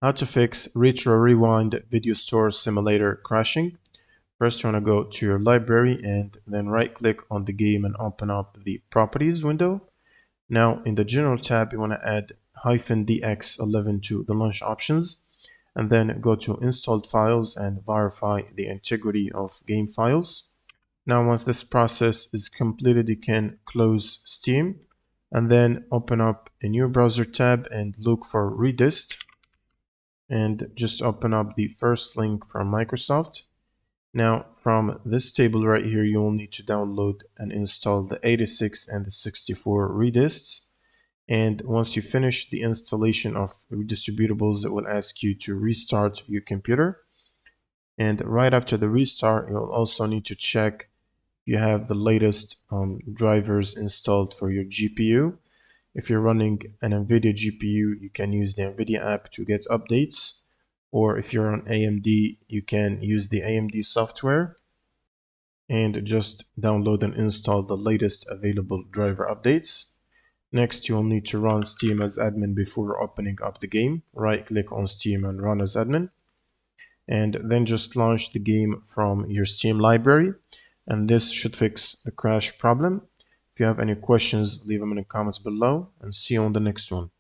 How to fix Retro Rewind Video Store Simulator crashing. First, you want to go to your library and then right-click on the game and open up the Properties window. Now, in the General tab, you want to add -DX11 to the launch options, and then go to Installed Files and verify the integrity of game files. Now, once this process is completed, you can close Steam, and then open up a new browser tab and look for Redist, and just open up the first link from Microsoft. Now, from this table right here, you will need to download and install the 86 and the 64 redists. And once you finish the installation of redistributables, it will ask you to restart your computer. And right after the restart, you'll also need to check if you have the latest drivers installed for your GPU. If you're running an NVIDIA GPU, you can use the NVIDIA app to get updates. Or if you're on AMD, you can use the AMD software and just download and install the latest available driver updates. Next, you'll need to run Steam as admin before opening up the game. Right-click on Steam and run as admin. And then just launch the game from your Steam library. And this should fix the crash problem. If you have any questions, leave them in the comments below, and see you on the next one.